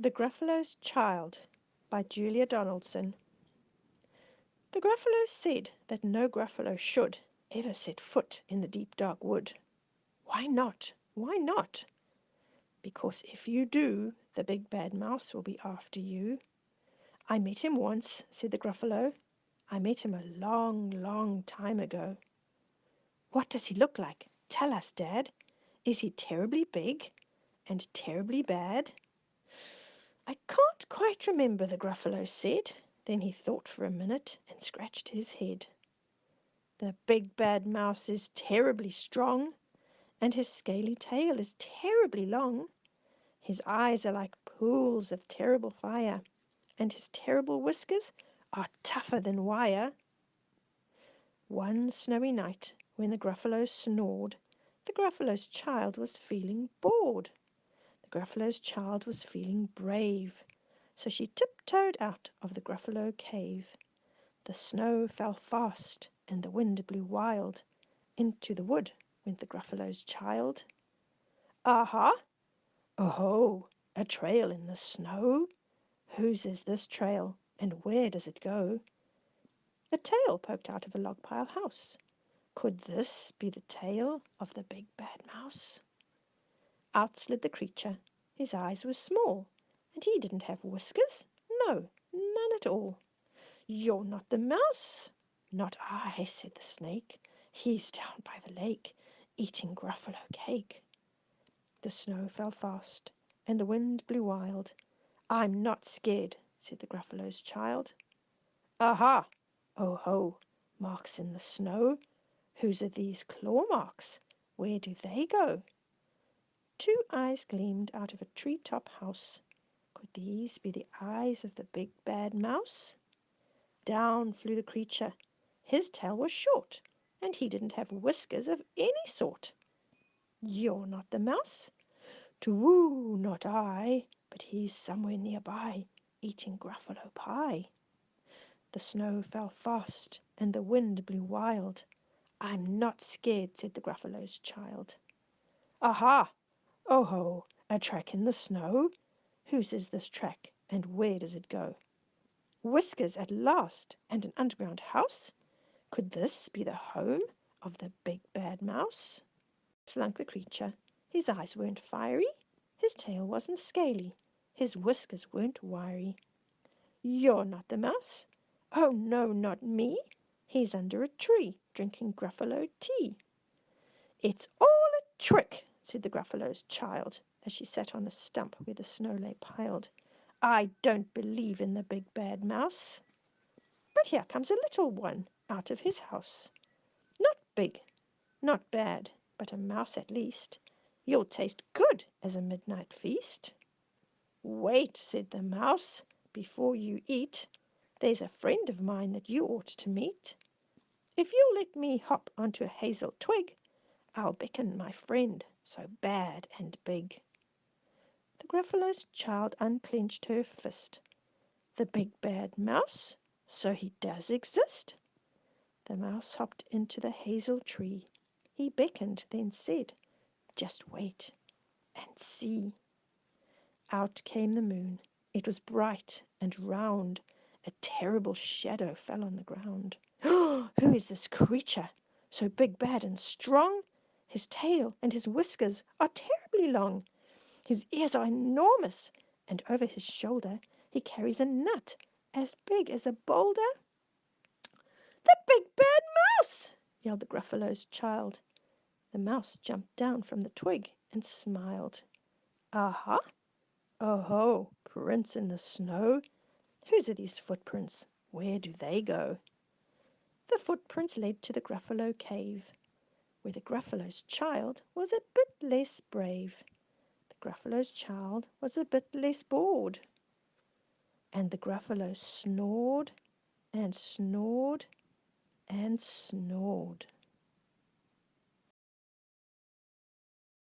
The Gruffalo's Child by Julia Donaldson. The Gruffalo said that no Gruffalo should ever set foot in the deep dark wood. Why not? Why not? Because if you do, the big bad mouse will be after you. I met him once, said the Gruffalo. I met him a long, long time ago. What does he look like? Tell us, Dad. Is he terribly big and terribly bad? I can't quite remember, the Gruffalo said. Then he thought for a minute and scratched his head. The big bad mouse is terribly strong, and his scaly tail is terribly long. His eyes are like pools of terrible fire, and his terrible whiskers are tougher than wire. One snowy night, when the Gruffalo snored, the Gruffalo's child was feeling bored. The Gruffalo's child was feeling brave, so she tiptoed out of the Gruffalo cave. The snow fell fast, and the wind blew wild. Into the wood went the Gruffalo's child. Aha! Oh-ho! A trail in the snow? Whose is this trail, and where does it go? A tail poked out of a log-pile house. Could this be the tail of the big bad mouse? Out slid the creature. His eyes were small, and he didn't have whiskers. No, none at all. You're not the mouse. Not I, said the snake. He's down by the lake, eating Gruffalo cake. The snow fell fast, and the wind blew wild. I'm not scared, said the Gruffalo's child. Aha! Oh ho! Marks in the snow. Whose are these claw marks? Where do they go? Two eyes gleamed out of a tree-top house. Could these be the eyes of the big bad mouse? Down flew the creature. His tail was short, and he didn't have whiskers of any sort. You're not the mouse? To-woo, not I, but he's somewhere nearby, eating Gruffalo pie. The snow fell fast, and the wind blew wild. I'm not scared, said the Gruffalo's child. Aha! Oh-ho! A track in the snow? Whose is this track, and where does it go? Whiskers at last, and an underground house? Could this be the home of the big bad mouse? Slunk the creature. His eyes weren't fiery, his tail wasn't scaly, his whiskers weren't wiry. You're not the mouse? Oh no, not me. He's under a tree, drinking Gruffalo tea. It's all a trick, said the Gruffalo's child, as she sat on a stump where the snow lay piled. I don't believe in the big bad mouse. But here comes a little one out of his house. Not big, not bad, but a mouse at least. You'll taste good as a midnight feast. Wait, said the mouse, before you eat. There's a friend of mine that you ought to meet. If you'll let me hop onto a hazel twig, I'll beckon my friend so bad and big. The Gruffalo's child unclenched her fist. The big bad mouse? So he does exist? The mouse hopped into the hazel tree. He beckoned, then said, just wait and see. Out came the moon. It was bright and round. A terrible shadow fell on the ground. Who is this creature, so big, bad, and strong? His tail and his whiskers are terribly long. His ears are enormous, and over his shoulder he carries a nut as big as a boulder. The big bad mouse! Yelled the Gruffalo's child. The mouse jumped down from the twig and smiled. Aha! Oh-ho! Prints in the snow? Whose are these footprints? Where do they go? The footprints led to the Gruffalo cave, where the Gruffalo's child was a bit less brave. The Gruffalo's child was a bit less bored. And the Gruffalo snored and snored and snored.